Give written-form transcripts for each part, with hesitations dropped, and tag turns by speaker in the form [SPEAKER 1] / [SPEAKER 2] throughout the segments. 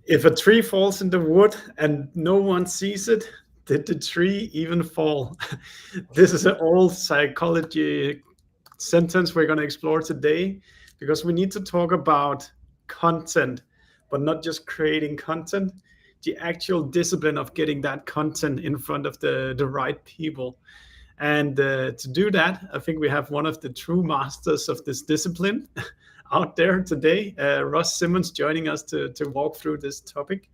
[SPEAKER 1] If a tree falls in the wood and no one sees it, did the tree even fall? This is an old psychology sentence we're going to explore today because we need to talk about content, but not just creating content, the actual discipline of getting that content in front of the right people. And to do that, I think we have one of the true masters of this discipline out there today, Ross Simmonds, joining us to walk through this topic.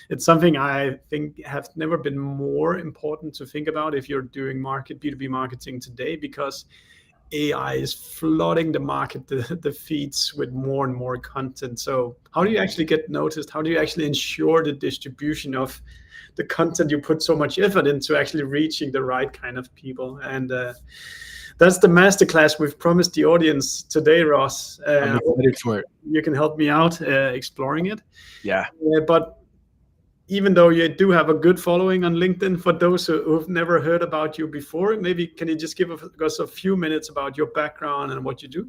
[SPEAKER 1] It's something I think have never been more important to think about if you're doing B2B marketing today, because AI is flooding the market, the feeds with more and more content. So how do you actually get noticed? How do you actually ensure the distribution of the content you put so much effort into actually reaching the right kind of people? And that's the masterclass we've promised the audience today, Ross.
[SPEAKER 2] I'm excited for it.
[SPEAKER 1] You can help me out exploring it.
[SPEAKER 2] Yeah.
[SPEAKER 1] But even though you do have a good following on LinkedIn, for those who've never heard about you before, maybe can you just give us a few minutes about your background and what you do?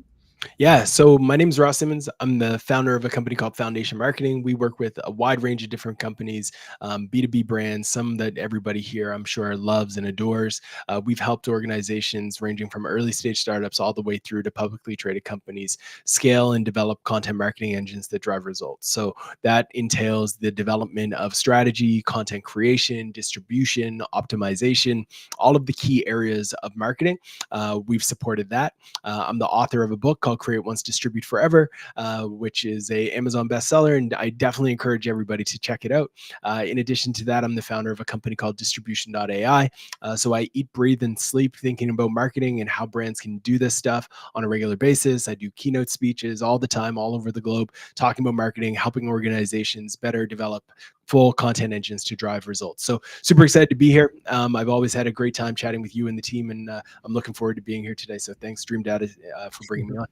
[SPEAKER 2] Yeah. So my name is Ross Simmonds. I'm the founder of a company called Foundation Marketing. We work with a wide range of different companies, B2B brands, some that everybody here I'm sure loves and adores. We've helped organizations ranging from early stage startups all the way through to publicly traded companies scale and develop content marketing engines that drive results. So that entails the development of strategy, content creation, distribution, optimization, all of the key areas of marketing. We've supported that. I'm the author of a book called Create Once, Distribute Forever, which is a Amazon bestseller, and I definitely encourage everybody to check it out. In addition to that, I'm the founder of a company called Distribution.ai. So I eat, breathe, and sleep thinking about marketing and how brands can do this stuff on a regular basis. I do keynote speeches all the time, all over the globe, talking about marketing, helping organizations better develop full content engines to drive results. So super excited to be here. I've always had a great time chatting with you and the team, and I'm looking forward to being here today. So thanks, Dream Data, for bringing me on.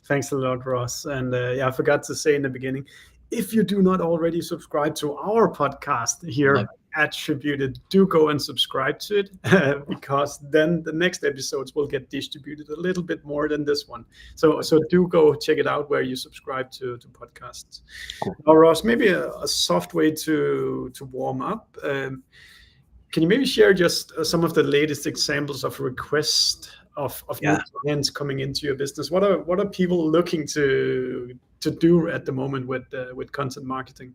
[SPEAKER 1] Thanks a lot, Ross. And yeah, I forgot to say in the beginning, if you do not already subscribe to our podcast here, Attributed, do go and subscribe to it because then the next episodes will get distributed a little bit more than this one. So do go check it out where you subscribe to podcasts.
[SPEAKER 2] Cool.
[SPEAKER 1] Now, Ross, maybe a soft way to warm up. Can you maybe share just some of the latest examples of requests of new clients coming into your business? What are people looking to do at the moment with content marketing?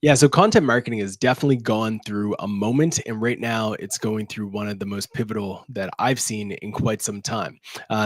[SPEAKER 2] Yeah, so content marketing has definitely gone through a moment, and right now it's going through one of the most pivotal that I've seen in quite some time.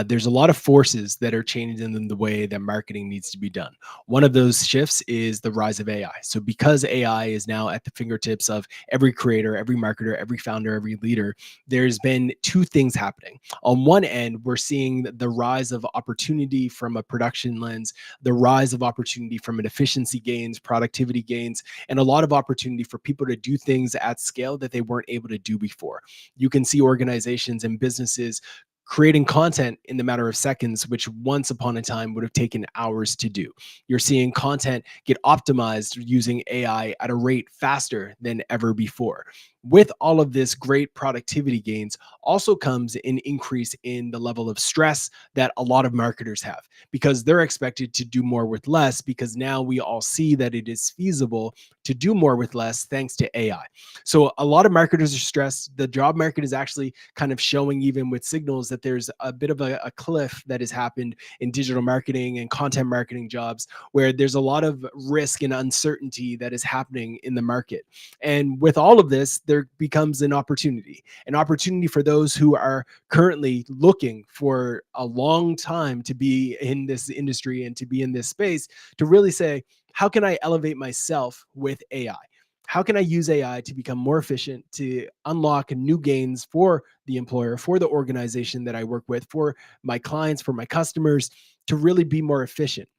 [SPEAKER 2] There's a lot of forces that are changing in the way that marketing needs to be done. One of those shifts is the rise of AI. So because AI is now at the fingertips of every creator, every marketer, every founder, every leader, there's been two things happening. On one end, we're seeing the rise of opportunity from a production lens, the rise of opportunity from an efficiency gains, productivity gains, and a lot of opportunity for people to do things at scale that they weren't able to do before. You can see organizations and businesses creating content in the matter of seconds, which once upon a time would have taken hours to do. You're seeing content get optimized using AI at a rate faster than ever before. With all of this great productivity gains also comes an increase in the level of stress that a lot of marketers have because they're expected to do more with less, because now we all see that it is feasible to do more with less thanks to AI. So a lot of marketers are stressed. The job market is actually kind of showing, even with signals, that there's a bit of a cliff that has happened in digital marketing and content marketing jobs, where there's a lot of risk and uncertainty that is happening in the market. And with all of this, there becomes an opportunity for those who are currently looking for a long time to be in this industry and to be in this space, to really say, how can I elevate myself with AI? How can I use AI to become more efficient, to unlock new gains for the employer, for the organization that I work with, for my clients, for my customers, to really be more efficient?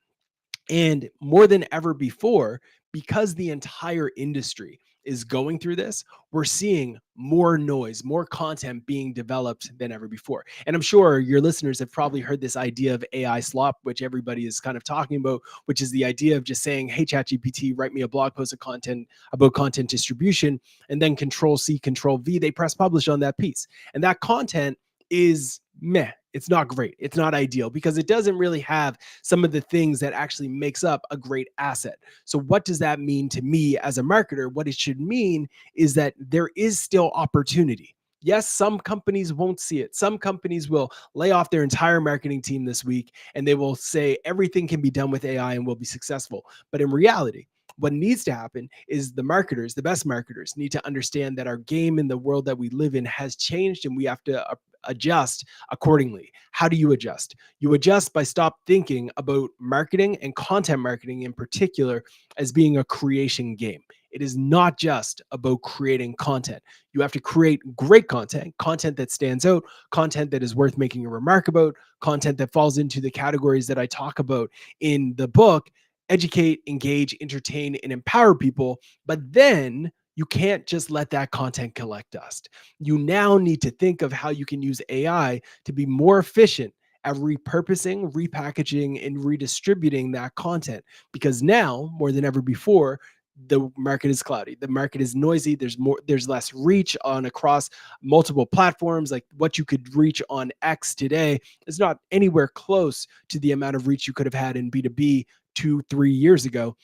[SPEAKER 2] And more than ever before, because the entire industry is going through this, we're seeing more noise, more content being developed than ever before. And I'm sure your listeners have probably heard this idea of AI slop, which everybody is kind of talking about, which is the idea of just saying, hey, ChatGPT, write me a blog post of content about content distribution, and then Control C, Control V, they press publish on that piece. And that content is meh. It's not great. It's not ideal because it doesn't really have some of the things that actually makes up a great asset. So what does that mean to me as a marketer? What it should mean is that there is still opportunity. Yes, some companies won't see it. Some companies will lay off their entire marketing team this week and they will say everything can be done with AI and will be successful. But in reality, what needs to happen is the marketers, the best marketers, need to understand that our game in the world that we live in has changed and we have to adjust accordingly. How do you adjust? You adjust by stop thinking about marketing and content marketing in particular as being a creation game. It is not just about creating content. You have to create great content, content that stands out, content that is worth making a remark about, content that falls into the categories that I talk about in the book: educate, engage, entertain, and empower people. But then you can't just let that content collect dust. You now need to think of how you can use AI to be more efficient at repurposing, repackaging, and redistributing that content. Because now, more than ever before, the market is cloudy. The market is noisy. There's less reach on across multiple platforms. Like what you could reach on X today is not anywhere close to the amount of reach you could have had in B2B 2-3 years ago.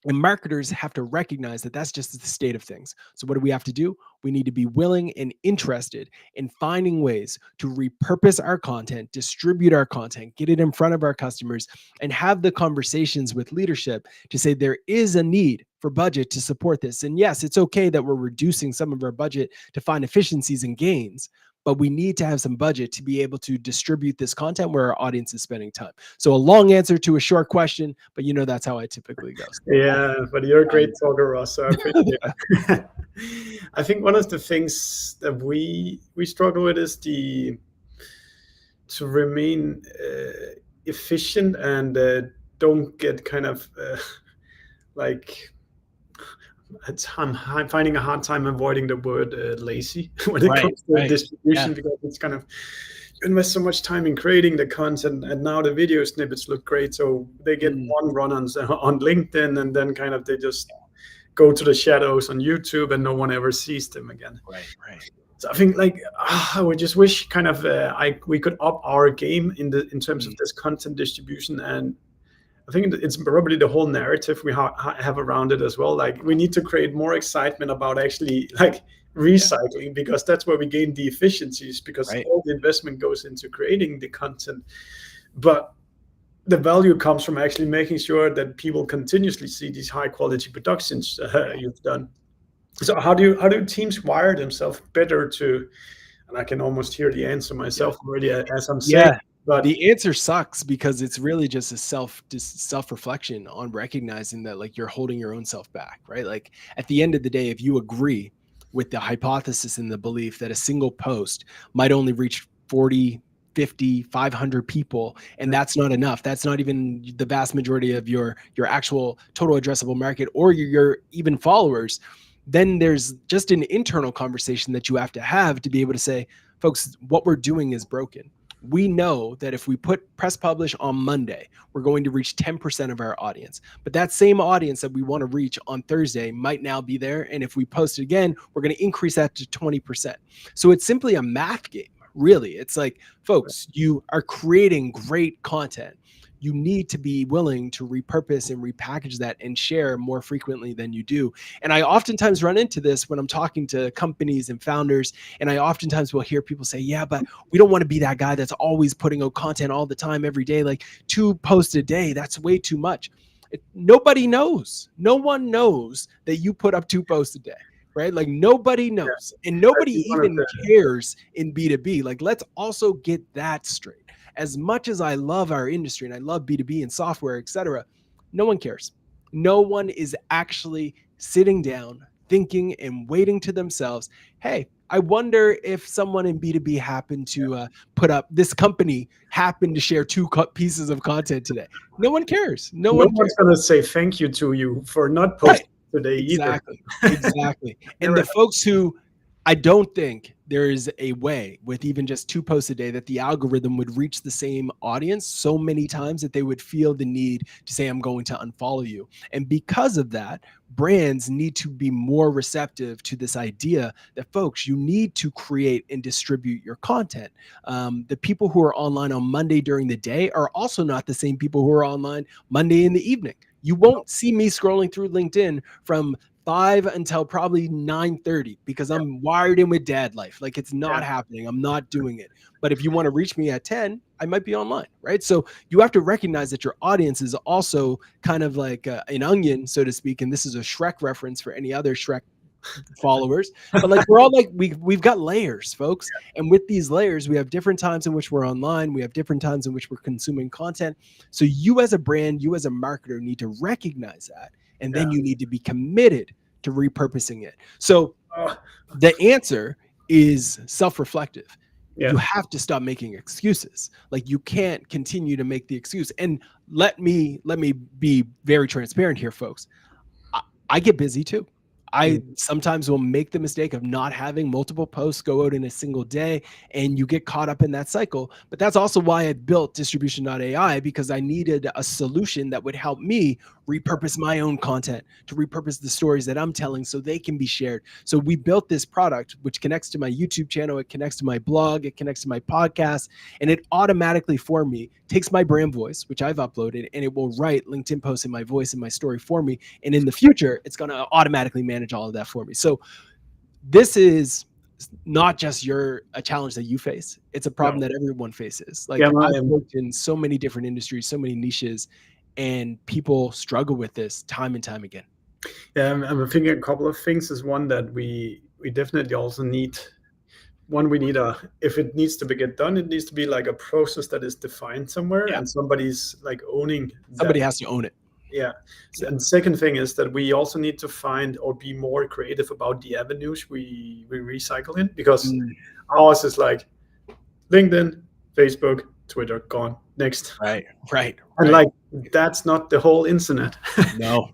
[SPEAKER 2] And marketers have to recognize that that's just the state of things. So what do we have to do? We need to be willing and interested in finding ways to repurpose our content, distribute our content, get it in front of our customers, and have the conversations with leadership to say there is a need for budget to support this. And yes, it's okay that we're reducing some of our budget to find efficiencies and gains, but we need to have some budget to be able to distribute this content where our audience is spending time. So a long answer to a short question, but that's how I typically go.
[SPEAKER 1] Yeah, but you're a great talker, Ross, so I appreciate it. I think one of the things that we struggle with is to remain efficient and don't get kind of like I'm finding a hard time avoiding the word lazy when it comes to distribution, because it's kind of invest so much time in creating the content, and now the video snippets look great, so they get one run on LinkedIn, and then kind of they just go to the shadows on YouTube, and no one ever sees them again.
[SPEAKER 2] Right.
[SPEAKER 1] So I think I would just wish kind of we could up our game in terms of this content distribution, and I think it's probably the whole narrative we have around it as well. Like we need to create more excitement about actually recycling, because that's where we gain the efficiencies, because all the investment goes into creating the content, but the value comes from actually making sure that people continuously see these high quality productions you've done. So how do teams wire themselves better to, and I can almost hear the answer myself already as I'm saying. But
[SPEAKER 2] the answer sucks, because it's really just a self-reflection on recognizing that you're holding your own self back, right? Like at the end of the day, if you agree with the hypothesis and the belief that a single post might only reach 40, 50, 500 people, and that's not enough, that's not even the vast majority of your actual total addressable market or your even followers, then there's just an internal conversation that you have to be able to say, folks, what we're doing is broken. We know that if we press publish on Monday, we're going to reach 10% of our audience. But that same audience that we want to reach on Thursday might now be there. And if we post it again, we're going to increase that to 20%. So it's simply a math game, really. It's like, folks, you are creating great content. You need to be willing to repurpose and repackage that and share more frequently than you do. And I oftentimes run into this when I'm talking to companies and founders, and I oftentimes will hear people say, yeah, but we don't want to be that guy that's always putting out content all the time, every day, like 2 posts a day. That's way too much. Nobody knows. No one knows that you put up 2 posts a day. Right? Like nobody knows, and nobody even cares in B2B. Like, let's also get that straight. As much as I love our industry and I love B2B and software, etc., no one cares. No one is actually sitting down, thinking and waiting to themselves, hey, I wonder if someone in B2B happened to put up, this company happened to share 2 pieces of content today. No one cares. No one's
[SPEAKER 1] going to say thank you to you for not posting today either.
[SPEAKER 2] Exactly. And the folks who I don't think there is a way with even just 2 posts a day that the algorithm would reach the same audience so many times that they would feel the need to say, I'm going to unfollow you. And because of that, brands need to be more receptive to this idea that, folks, you need to create and distribute your content. The people who are online on Monday during the day are also not the same people who are online Monday in the evening. You won't see me scrolling through LinkedIn from 5 until probably 9:30 because I'm wired in with dad life. Like, it's not happening. I'm not doing it. But if you want to reach me at 10, I might be online, right? So you have to recognize that your audience is also kind of like an onion, so to speak. And this is a Shrek reference for any other Shrek followers. But like, we're all like, we've got layers, folks. And with these layers, we have different times in which we're online. We have different times in which we're consuming content. So you as a brand, you as a marketer need to recognize that. And then you need to be committed to repurposing it. So the answer is self-reflective. You have to stop making excuses. Like, you can't continue to make the excuse. And let me be very transparent here, folks. I get busy too. I sometimes will make the mistake of not having multiple posts go out in a single day, and you get caught up in that cycle. But that's also why I built distribution.ai, because I needed a solution that would help me repurpose my own content, to repurpose the stories that I'm telling so they can be shared. So we built this product which connects to my YouTube channel, it connects to my blog, it connects to my podcast, and it automatically for me takes my brand voice, which I've uploaded, and it will write LinkedIn posts in my voice and my story for me. And in the future, it's going to automatically manage all of that for me. So this is not just a challenge that you face. It's a problem that everyone faces. Like, I've worked in so many different industries, so many niches, and people struggle with this time and time again.
[SPEAKER 1] Yeah, I'm thinking a couple of things. Is one that we definitely also need. One, we need if it needs to get done, it needs to be like a process that is defined somewhere, and somebody's like owning.
[SPEAKER 2] Somebody has to own it.
[SPEAKER 1] Yeah. And the second thing is that we also need to find or be more creative about the avenues we recycle in, because ours is like LinkedIn, Facebook, Twitter, gone. Next.
[SPEAKER 2] Right.
[SPEAKER 1] And like, that's not the whole internet.
[SPEAKER 2] No.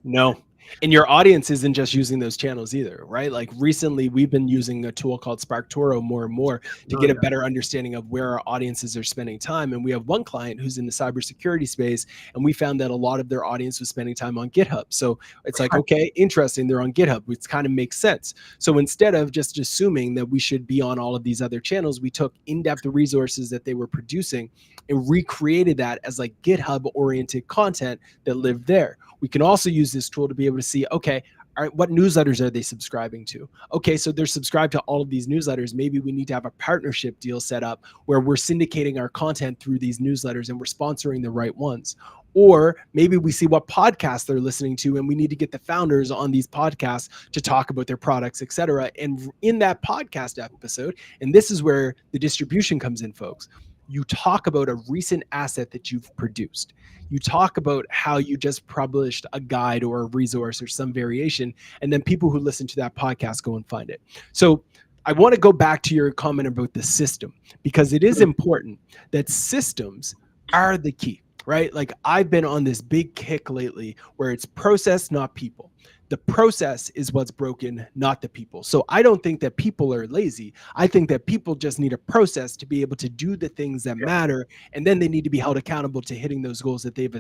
[SPEAKER 2] And your audience isn't just using those channels either, right? Like, recently we've been using a tool called SparkToro more and more to get a better understanding of where our audiences are spending time. And we have one client who's in the cybersecurity space, and we found that a lot of their audience was spending time on GitHub. So it's like, okay, interesting, they're on GitHub, which kind of makes sense. So instead of just assuming that we should be on all of these other channels, we took in-depth resources that they were producing and recreated that as like GitHub oriented content that lived there. We can also use this tool to be able to see, okay, all right, what newsletters are they subscribing to? Okay, so they're subscribed to all of these newsletters. Maybe we need to have a partnership deal set up where we're syndicating our content through these newsletters and we're sponsoring the right ones. Or maybe we see what podcasts they're listening to, and we need to get the founders on these podcasts to talk about their products, et cetera. And in that podcast episode, and this is where the distribution comes in, folks, you talk about a recent asset that you've produced. You talk about how you just published a guide or a resource or some variation, and then people who listen to that podcast go and find it. So I want to go back to your comment about the system, because it is important that systems are the key, right? Like, I've been on this big kick lately where it's process, not people. The process is what's broken, not the people. So I don't think that people are lazy. I think that people just need a process to be able to do the things that matter. And then they need to be held accountable to hitting those goals that they've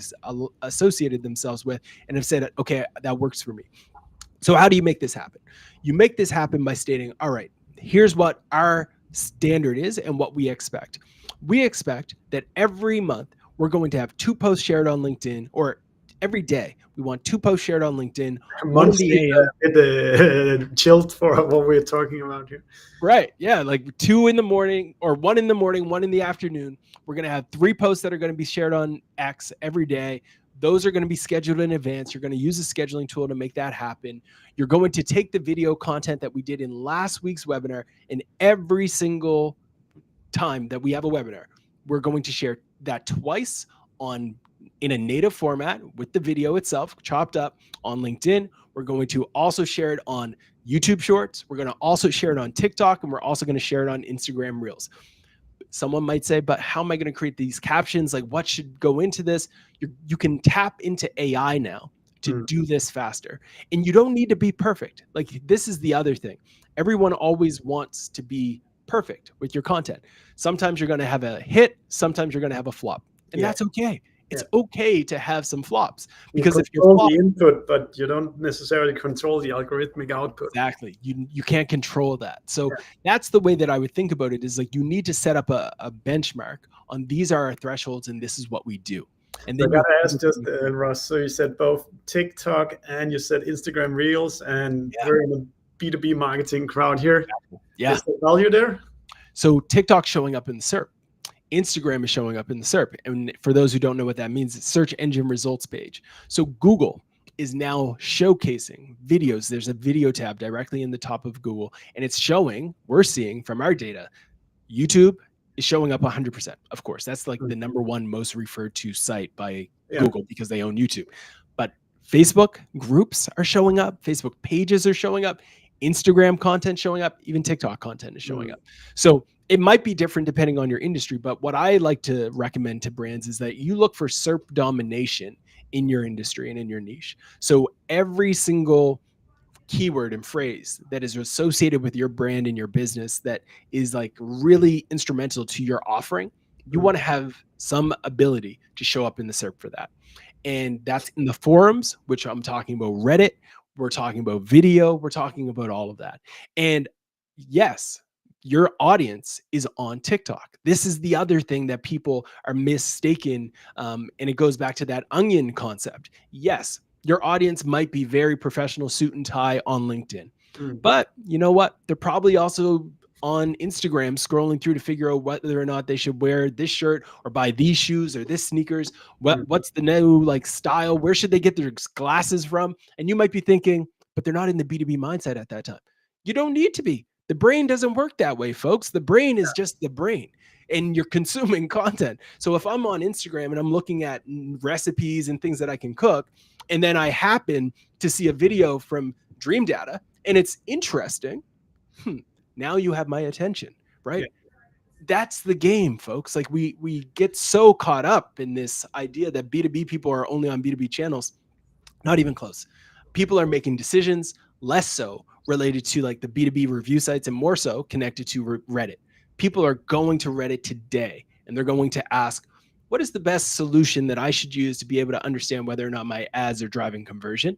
[SPEAKER 2] associated themselves with and have said, okay, that works for me. So how do you make this happen? You make this happen by stating, all right, here's what our standard is and what we expect. We expect that every month we're going to have 2 posts shared on LinkedIn, or every day we want 2 posts shared on LinkedIn. One in the AM.
[SPEAKER 1] Chilled for what we're talking about here.
[SPEAKER 2] Right. Yeah. Like 2 in the morning, or 1 in the morning, 1 in the afternoon. We're going to have 3 posts that are going to be shared on X every day. Those are going to be scheduled in advance. You're going to use a scheduling tool to make that happen. You're going to take the video content that we did in last week's webinar, and every single time that we have a webinar, we're going to share that twice in a native format with the video itself chopped up on LinkedIn. We're going to also share it on YouTube Shorts. We're going to also share it on TikTok, and we're also going to share it on Instagram Reels. Someone might say, but how am I going to create these captions? Like, what should go into this? You can tap into AI now to
[SPEAKER 1] Mm.
[SPEAKER 2] do this faster. And you don't need to be perfect. Like, this is the other thing. Everyone always wants to be perfect with your content. Sometimes you're going to have a hit, sometimes you're going to have a flop. And
[SPEAKER 1] Yeah.
[SPEAKER 2] that's okay. It's
[SPEAKER 1] Yeah.
[SPEAKER 2] okay to have some flops,
[SPEAKER 1] You
[SPEAKER 2] because if you're
[SPEAKER 1] control
[SPEAKER 2] flop,
[SPEAKER 1] the input, but you don't necessarily control the algorithmic output.
[SPEAKER 2] exactly, you can't control that. So
[SPEAKER 1] Yeah.
[SPEAKER 2] that's the way that I would think about it, is like, you need to set up a benchmark on, these are our thresholds and this is what we do. And
[SPEAKER 1] So I
[SPEAKER 2] then you
[SPEAKER 1] gotta ask just, Ross, so you said both TikTok and you said Instagram Reels, and
[SPEAKER 2] Yeah.
[SPEAKER 1] we're in the B2B marketing crowd here.
[SPEAKER 2] Yeah.
[SPEAKER 1] Is there value there?
[SPEAKER 2] So TikTok's showing up in the SERP. Instagram is showing up in the SERP. And for those who don't know what that means, it's search engine results page. So Google is now showcasing videos. There's a video tab directly in the top of Google, and it's showing, we're seeing from our data, YouTube is showing up 100%. Of course, that's like the number one most referred to site by Google, because they own YouTube. But Facebook groups are showing up, Facebook pages are showing up, Instagram content showing up, even TikTok content is showing up. So it might be different depending on your industry, but what I like to recommend to brands is that you look for SERP domination in your industry and in your niche. So every single keyword and phrase that is associated with your brand and your business that is like really instrumental to your offering, you want to have some ability to show up in the SERP for that. And that's in the forums, which I'm talking about Reddit, we're talking about video, we're talking about all of that. And yes, your audience is on TikTok. This is the other thing that people are mistaken. And it goes back to that onion concept. Yes, your audience might be very professional, suit and tie on LinkedIn. But you know what? They're probably also on Instagram scrolling through to figure out whether or not they should wear this shirt or buy these shoes or this sneakers. What's the new like style? Where should they get their glasses from? And you might be thinking, but they're not in the B2B mindset at that time. You don't need to be. The brain doesn't work that way, folks. The brain is just the brain, and you're consuming content. So if I'm on Instagram and I'm looking at recipes and things that I can cook, and then I happen to see a video from Dream Data and it's interesting, now you have my attention, right? Yeah. That's the game, folks. Like we get so caught up in this idea that B2B people are only on B2B channels. Not even close. People are making decisions less so related to like the B2B review sites and more so connected to Reddit. People are going to Reddit today and they're going to ask, what is the best solution that I should use to be able to understand whether or not my ads are driving conversion?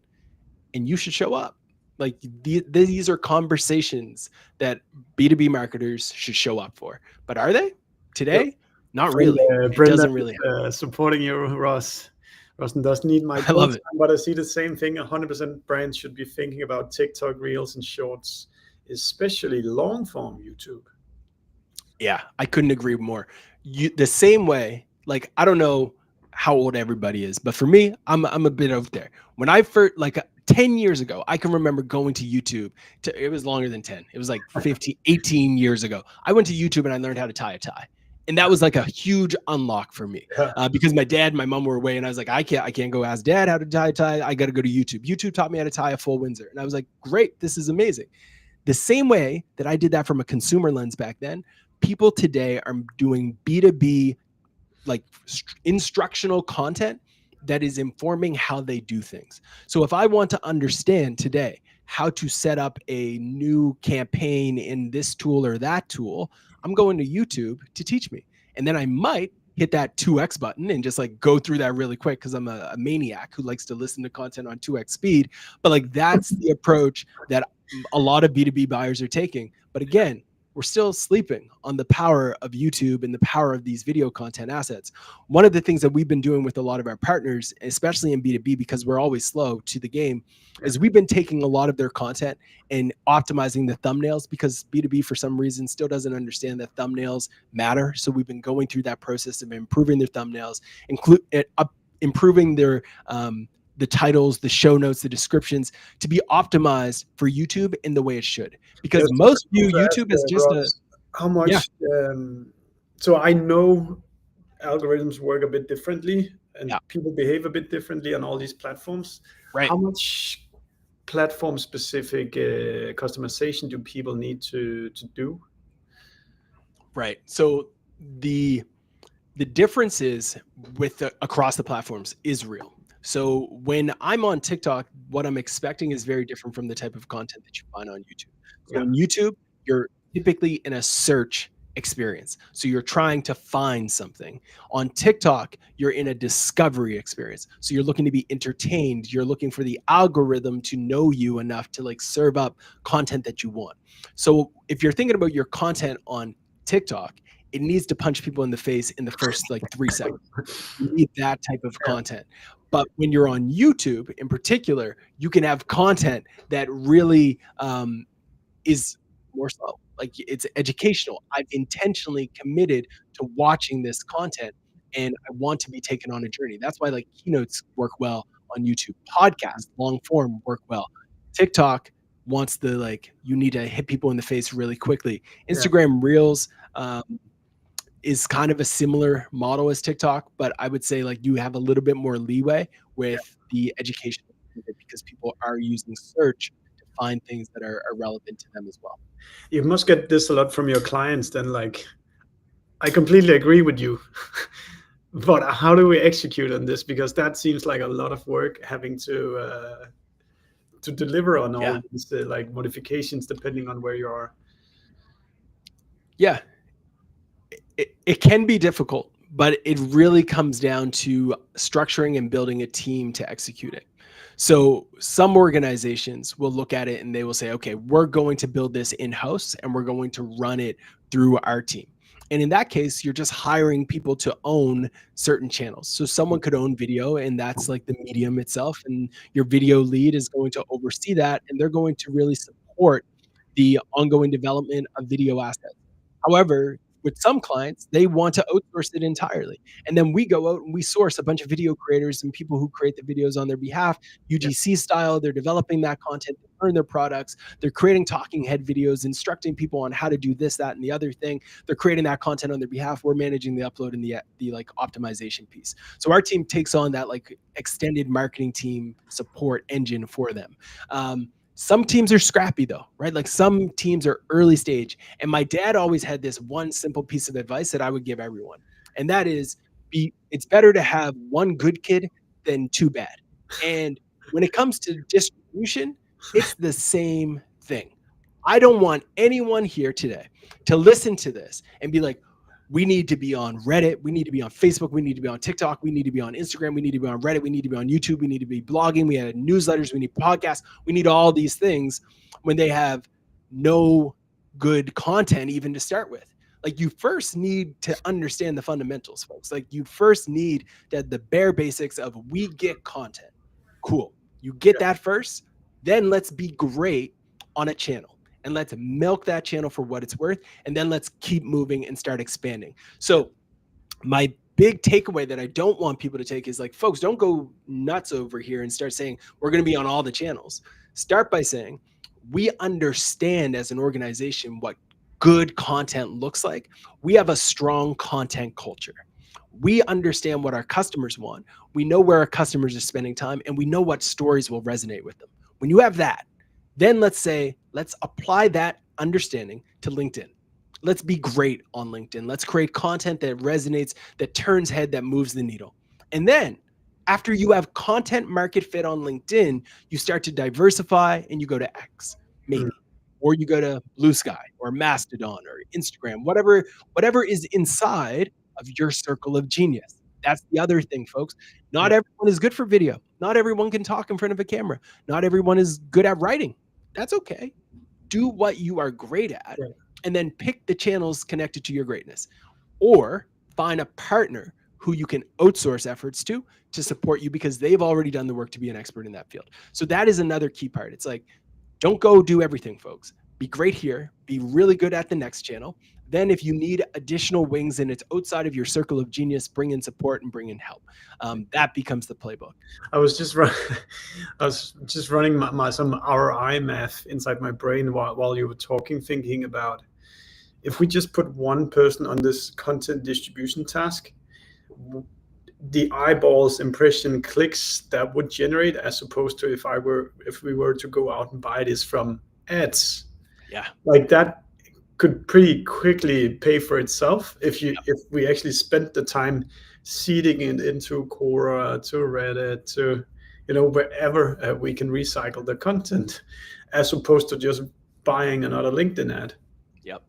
[SPEAKER 2] And you should show up. Like these are conversations that B2B marketers should show up for. But are they today? Not really. It doesn't really happen.
[SPEAKER 1] Supporting you, Ross. Ross doesn't need my
[SPEAKER 2] I love it.
[SPEAKER 1] But I see the same thing. 100% brands should be thinking about TikTok Reels and Shorts, especially long form YouTube.
[SPEAKER 2] Yeah, I couldn't agree more. The same way, like, I don't know how old everybody is, but for me, I'm a bit out there. When I first, like 10 years ago, I can remember going to YouTube. It was longer than 10. It was like 15, 18 years ago. I went to YouTube and I learned how to tie a tie. And that was like a huge unlock for me because my dad and my mom were away, and I was like, I can't go ask dad how to tie a tie. I got to go to YouTube. YouTube taught me how to tie a full Windsor. And I was like, great, this is amazing. The same way that I did that from a consumer lens back then, people today are doing B2B, like instructional content that is informing how they do things. So if I want to understand today how to set up a new campaign in this tool or that tool, I'm going to YouTube to teach me. And then I might hit that 2x button and just like go through that really quick because I'm a maniac who likes to listen to content on 2x speed. But like that's the approach that a lot of B2B buyers are taking. But again, we're still sleeping on the power of YouTube and the power of these video content assets. One of the things that we've been doing with a lot of our partners, especially in B2B, because we're always slow to the game, is we've been taking a lot of their content and optimizing the thumbnails, because B2B for some reason still doesn't understand that thumbnails matter. So we've been going through that process of improving their thumbnails, improving their the titles, the show notes, the descriptions to be optimized for YouTube in the way it should. Because most view YouTube as just
[SPEAKER 1] Ross, how much. So I know algorithms work a bit differently and people behave a bit differently on all these platforms.
[SPEAKER 2] Right.
[SPEAKER 1] How much platform specific customization do people need to do?
[SPEAKER 2] Right. So the differences with across the platforms is real. So when I'm on TikTok, what I'm expecting is very different from the type of content that you find on YouTube. So
[SPEAKER 1] Yeah,
[SPEAKER 2] on YouTube, you're typically in a search experience. So you're trying to find something. On TikTok, you're in a discovery experience. So you're looking to be entertained. You're looking for the algorithm to know you enough to like serve up content that you want. So if you're thinking about your content on TikTok, it needs to punch people in the face in the first like 3 seconds. You need that type of
[SPEAKER 1] yeah,
[SPEAKER 2] content. But when you're on YouTube in particular, you can have content that really is more so like it's educational. I've intentionally committed to watching this content and I want to be taken on a journey. That's why like keynotes work well on YouTube. Podcasts, long form work well. TikTok wants the like you need to hit people in the face really quickly.
[SPEAKER 1] yeah,
[SPEAKER 2] Instagram Reels is kind of a similar model as TikTok, but I would say like you have a little bit more leeway
[SPEAKER 1] yeah.
[SPEAKER 2] with the education because people are using search to find things that are relevant to them as well.
[SPEAKER 1] You must get this a lot from your clients then, like, I completely agree with you. But how do we execute on this? Because that seems like a lot of work having to deliver on
[SPEAKER 2] Yeah.
[SPEAKER 1] all these like modifications depending on where you are.
[SPEAKER 2] Yeah. It can be difficult, but it really comes down to structuring and building a team to execute it. So some organizations will look at it and they will say, okay, we're going to build this in-house and we're going to run it through our team. And in that case, you're just hiring people to own certain channels. So someone could own video and that's like the medium itself. And your video lead is going to oversee that and they're going to really support the ongoing development of video assets. However, with some clients, they want to outsource it entirely. And then we go out and we source a bunch of video creators and people who create the videos on their behalf,
[SPEAKER 1] Yeah,
[SPEAKER 2] UGC style. They're developing that content, they earn their products. They're creating talking head videos, instructing people on how to do this, that, and the other thing. They're creating that content on their behalf. We're managing the upload and the like optimization piece. So our team takes on that like extended marketing team support engine for them. Some teams are scrappy though, right? Like some teams are early stage. And my dad always had this one simple piece of advice that I would give everyone. And that is it's better to have one good kid than two bad. And when it comes to distribution, it's the same thing. I don't want anyone here today to listen to this and be like, we need to be on Reddit. We need to be on Facebook. We need to be on TikTok. We need to be on Instagram. We need to be on Reddit. We need to be on YouTube. We need to be blogging. We have newsletters. We need podcasts. We need all these things when they have no good content even to start with. Like you first need to understand the fundamentals, folks. Like you first need the bare basics of we get content. Cool. You get that first, then let's be great on a channel and let's milk that channel for what it's worth. And then let's keep moving and start expanding. So my big takeaway that I don't want people to take is like, folks, don't go nuts over here and start saying we're going to be on all the channels. Start by saying we understand as an organization what good content looks like. We have a strong content culture. We understand what our customers want. We know where our customers are spending time and we know what stories will resonate with them. When you have that, then let's apply that understanding to LinkedIn. Let's be great on LinkedIn. Let's create content that resonates, that turns head, that moves the needle. And then after you have content market fit on LinkedIn, you start to diversify and you go to X, maybe, or you go to Blue Sky or Mastodon or Instagram, whatever is inside of your circle of genius. That's the other thing, folks. Not everyone is good for video. Not everyone can talk in front of a camera. Not everyone is good at writing. That's okay. Do what you are great at and then pick the channels connected to your greatness. Or find a partner who you can outsource efforts to support you because they've already done the work to be an expert in that field. So that is another key part. It's like, don't go do everything, folks. Be great here. Be really good at the next channel. Then if you need additional wings and it's outside of your circle of genius, bring in support and bring in help. That becomes the playbook.
[SPEAKER 1] I was just running some ROI math inside my brain while you were talking, thinking about if we just put one person on this content distribution task, the eyeballs, impression, clicks that would generate, as opposed to if we were to go out and buy this from ads.
[SPEAKER 2] Yeah.
[SPEAKER 1] Like that could pretty quickly pay for itself if we actually spent the time seeding it into Quora, to Reddit, to wherever we can recycle the content, as opposed to just buying another LinkedIn ad.
[SPEAKER 2] Yep.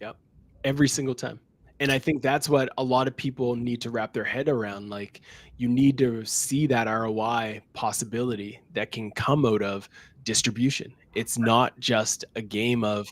[SPEAKER 2] Yep. Every single time. And I think that's what a lot of people need to wrap their head around. Like, you need to see that ROI possibility that can come out of distribution. It's not just a game of,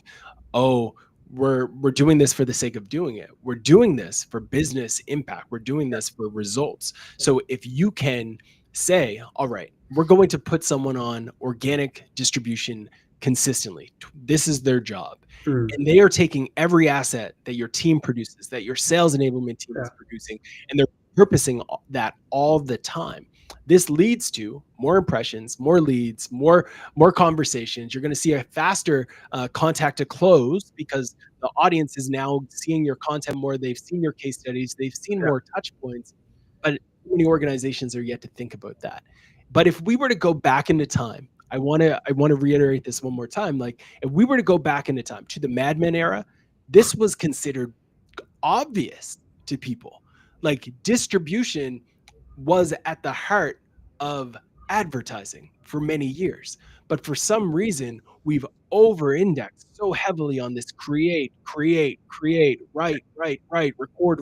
[SPEAKER 2] oh, we're doing this for the sake of doing it. We're doing this for business impact. We're doing this for results. So if you can say, all right, we're going to put someone on organic distribution consistently. This is their job. And they are taking every asset that your team produces, that your sales enablement team is producing, and they're purposing that all the time. This leads to more impressions, more leads, more conversations. You're going to see a faster contact to close because the audience is now seeing your content more. They've seen your case studies. They've seen more touch points. But many organizations are yet to think about that. But if we were to go back into time, I want to reiterate this one more time. Like, if we were to go back into time to the Mad Men era, this was considered obvious to people. Like, distribution was at the heart of advertising for many years. But for some reason, we've over-indexed so heavily on this create, write, record,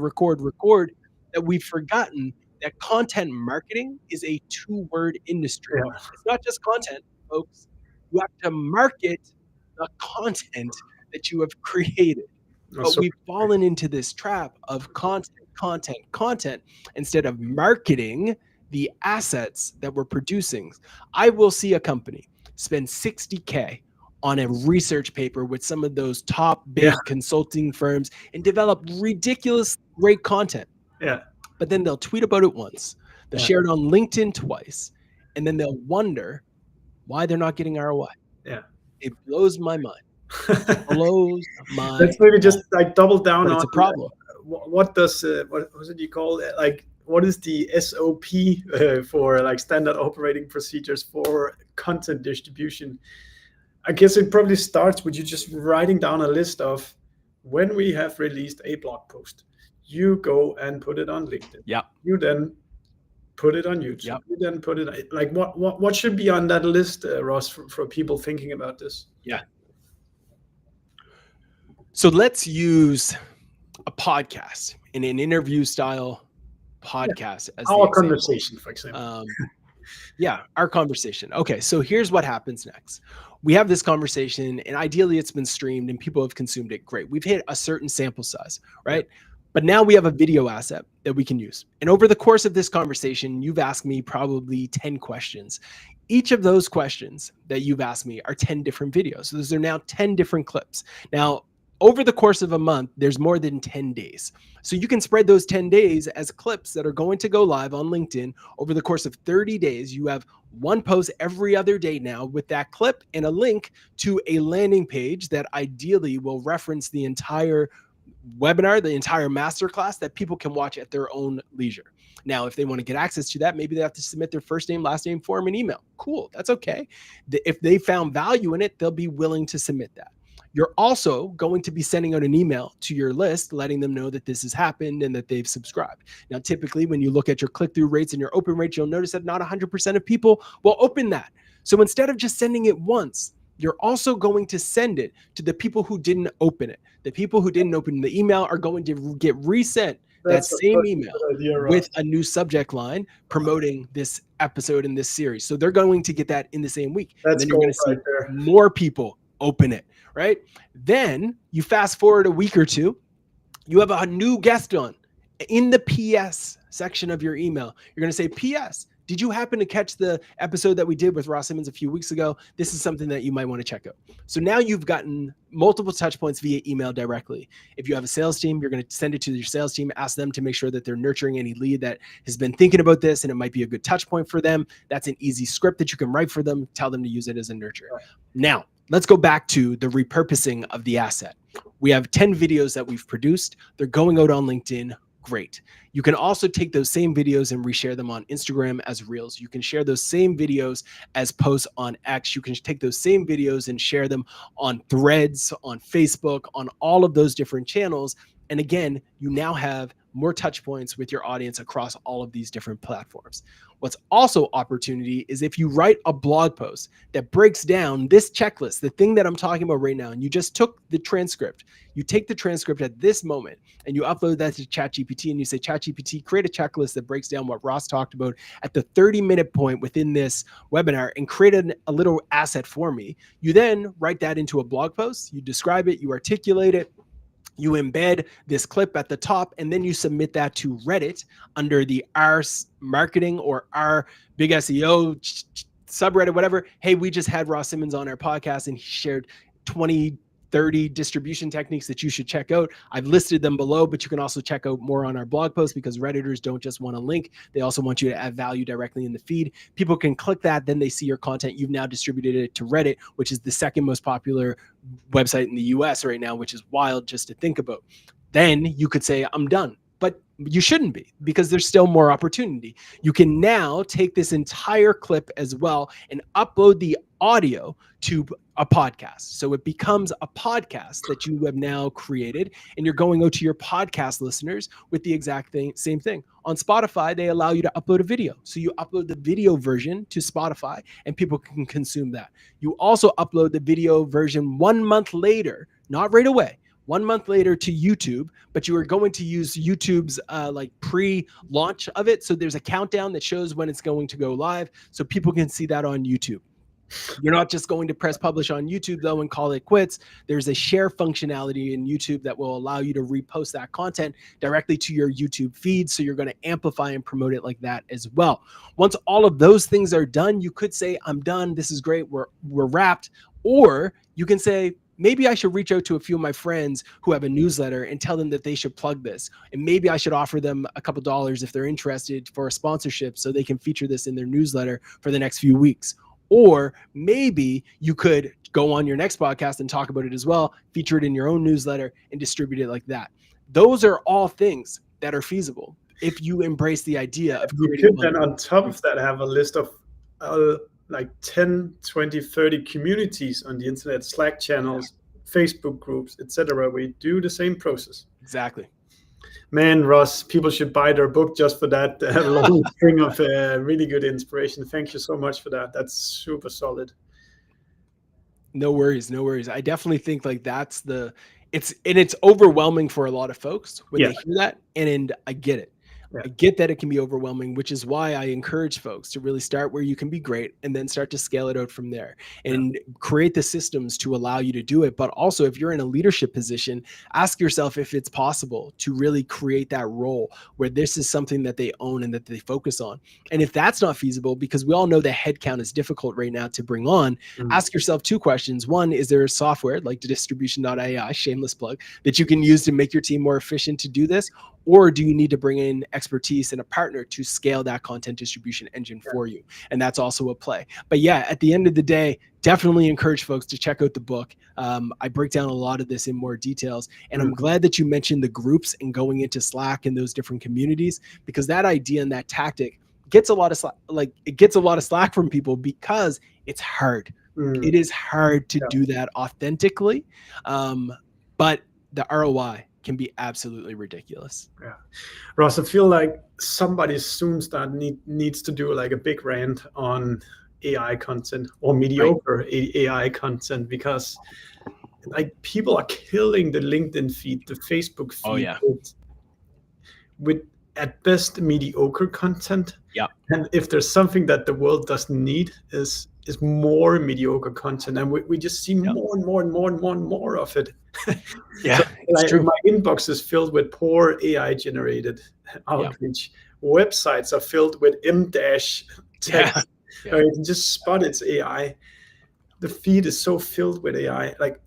[SPEAKER 2] that we've forgotten that content marketing is a two-word industry.
[SPEAKER 1] Yeah.
[SPEAKER 2] It's not just content, folks. You have to market the content that you have created. But we've fallen into this trap of content, instead of marketing the assets that we're producing. I will see a company spend $60K on a research paper with some of those top big consulting firms and develop ridiculous great content.
[SPEAKER 1] Yeah.
[SPEAKER 2] But then they'll tweet about it once. They'll share it on LinkedIn twice. And then they'll wonder why they're not getting ROI.
[SPEAKER 1] Yeah.
[SPEAKER 2] It blows my mind. Blows my
[SPEAKER 1] Let's maybe just like double down
[SPEAKER 2] but
[SPEAKER 1] on
[SPEAKER 2] it's a problem.
[SPEAKER 1] What does what was it you call it? Like, what is the SOP for like standard operating procedures for content distribution? I guess it probably starts with you just writing down a list of when we have released a blog post, you go and put it on LinkedIn.
[SPEAKER 2] Yeah.
[SPEAKER 1] You then put it on YouTube.
[SPEAKER 2] Yep.
[SPEAKER 1] You then put it like what should be on that list, Ross, for people thinking about this?
[SPEAKER 2] Yeah. So let's use a podcast in an interview style podcast as
[SPEAKER 1] our conversation, for example.
[SPEAKER 2] Our conversation. Okay, so here's what happens next. We have this conversation, and ideally it's been streamed and people have consumed it. Great. We've hit a certain sample size, right? Yeah. But now we have a video asset that we can use. And over the course of this conversation, you've asked me probably 10 questions. Each of those questions that you've asked me are 10 different videos. So those are now 10 different clips. Now, over the course of a month, there's more than 10 days. So you can spread those 10 days as clips that are going to go live on LinkedIn. Over the course of 30 days, you have one post every other day now with that clip and a link to a landing page that ideally will reference the entire webinar, the entire masterclass that people can watch at their own leisure. Now, if they want to get access to that, maybe they have to submit their first name, last name form and email. Cool, that's okay. If they found value in it, they'll be willing to submit that. You're also going to be sending out an email to your list, letting them know that this has happened and that they've subscribed. Now, typically, when you look at your click-through rates and your open rates, you'll notice that not 100% of people will open that. So instead of just sending it once, you're also going to send it to the people who didn't open it. The people who didn't open the email are going to get resent that same email with a new subject line promoting this episode in this series. So they're going to get that in the same week. And then you're going to see more people open it. Right? Then you fast forward a week or two, you have a new guest on. In the PS section of your email, you're going to say, PS, did you happen to catch the episode that we did with Ross Simmonds a few weeks ago? This is something that you might want to check out. So now you've gotten multiple touch points via email directly. If you have a sales team, you're going to send it to your sales team, ask them to make sure that they're nurturing any lead that has been thinking about this, and it might be a good touch point for them. That's an easy script that you can write for them, tell them to use it as a nurture. Now, let's go back to the repurposing of the asset. We have 10 videos that we've produced. They're going out on LinkedIn. Great. You can also take those same videos and reshare them on Instagram as Reels. You can share those same videos as posts on X. You can take those same videos and share them on Threads, on Facebook, on all of those different channels. And again, you now have more touch points with your audience across all of these different platforms. What's also opportunity is if you write a blog post that breaks down this checklist, the thing that I'm talking about right now, and you just took the transcript, you take the transcript at this moment and you upload that to ChatGPT and you say, ChatGPT, create a checklist that breaks down what Ross talked about at the 30-minute point within this webinar and create a little asset for me. You then write that into a blog post, you describe it, you articulate it, you embed this clip at the top, and then you submit that to Reddit under the R marketing or R big SEO subreddit, whatever. Hey, we just had Ross Simmonds on our podcast and he shared 20, 30 distribution techniques that you should check out. I've listed them below, but you can also check out more on our blog post because Redditors don't just want a link. They also want you to add value directly in the feed. People can click that, then they see your content. You've now distributed it to Reddit, which is the second most popular website in the US right now, which is wild just to think about. Then you could say, I'm done. But you shouldn't be, because there's still more opportunity. You can now take this entire clip as well and upload the audio to a podcast. So it becomes a podcast that you have now created, and you're going out to your podcast listeners with the exact same thing. On Spotify, they allow you to upload a video. So you upload the video version to Spotify and people can consume that. You also upload the video version 1 month later, not right away, 1 month later to YouTube, but you are going to use YouTube's like pre-launch of it. So there's a countdown that shows when it's going to go live so people can see that on YouTube. You're not just going to press publish on YouTube though and call it quits. There's a share functionality in YouTube that will allow you to repost that content directly to your YouTube feed. So you're going to amplify and promote it like that as well. Once all of those things are done, you could say, I'm done. This is great. We're wrapped. Or you can say, maybe I should reach out to a few of my friends who have a newsletter and tell them that they should plug this. And maybe I should offer them a couple dollars if they're interested for a sponsorship so they can feature this in their newsletter for the next few weeks. Or maybe you could go on your next podcast and talk about it as well, feature it in your own newsletter and distribute it like that. Those are all things that are feasible if you embrace the idea of creating.
[SPEAKER 1] You could then on top of that have a list of like 10, 20, 30 communities on the internet, Slack channels, Facebook groups, etc., where you do the same process.
[SPEAKER 2] Exactly.
[SPEAKER 1] Man, Ross, people should buy their book just for that long string of really good inspiration. Thank you so much for that. That's super solid.
[SPEAKER 2] No worries, no worries. I definitely think like that's it's overwhelming for a lot of folks when they hear that, and I get it. I get that it can be overwhelming, which is why I encourage folks to really start where you can be great and then start to scale it out from there and create the systems to allow you to do it. But also, if you're in a leadership position, ask yourself if it's possible to really create that role where this is something that they own and that they focus on. And if that's not feasible, because we all know that headcount is difficult right now to bring on, ask yourself two questions. One, is there a software like distribution.ai, shameless plug, that you can use to make your team more efficient to do this? Or do you need to bring in expertise and a partner to scale that content distribution engine for you? And that's also a play. But yeah, at the end of the day, definitely encourage folks to check out the book. I break down a lot of this in more details. And I'm glad that you mentioned the groups and going into Slack and those different communities, because that idea and that tactic gets a lot of slack from people because it's hard. It is hard to do that authentically. But the ROI can be absolutely ridiculous.
[SPEAKER 1] Yeah, Ross, I feel like somebody soon needs to do like a big rant on AI content or mediocre AI content, because like people are killing the LinkedIn feed, the Facebook feed with at best mediocre content.
[SPEAKER 2] Yeah.
[SPEAKER 1] And if there's something that the world doesn't need is more mediocre content, and we just see more and more and more and more and more of it.
[SPEAKER 2] It's true.
[SPEAKER 1] My inbox is filled with poor AI generated outreach. Websites are filled with M-dash text. You can just spot it's AI. The feed is so filled with AI. Like,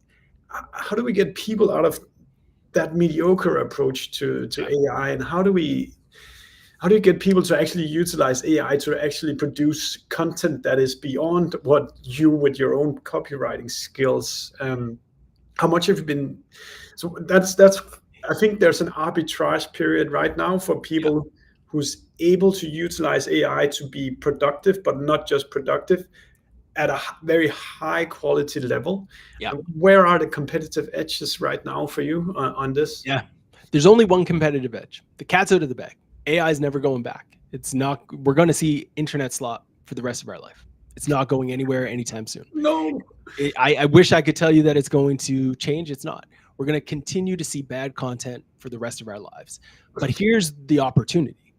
[SPEAKER 1] how do we get people out of that mediocre approach to AI, and how do you get people to actually utilize AI to actually produce content that is beyond what you with your own copywriting skills? How much have you been? So that's I think there's an arbitrage period right now for people who's able to utilize AI to be productive, but not just productive, at a very high quality level. Where are the competitive edges right now for you on this?
[SPEAKER 2] There's only one competitive edge. The cat's out of the bag. AI is never going back. It's not. We're going to see internet slop for the rest of our life. It's not going anywhere anytime soon.
[SPEAKER 1] No.
[SPEAKER 2] I wish I could tell you that it's going to change. It's not. We're going to continue to see bad content for the rest of our lives. But here's the opportunity.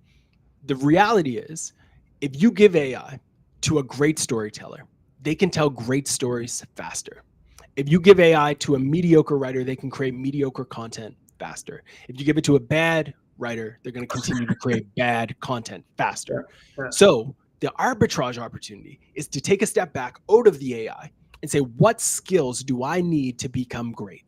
[SPEAKER 2] The reality is, if you give AI to a great storyteller, they can tell great stories faster. If you give AI to a mediocre writer, they can create mediocre content faster. If you give it to a bad writer, they're going to continue to create bad content faster.
[SPEAKER 1] Yeah.
[SPEAKER 2] So the arbitrage opportunity is to take a step back out of the AI and say, what skills do I need to become great?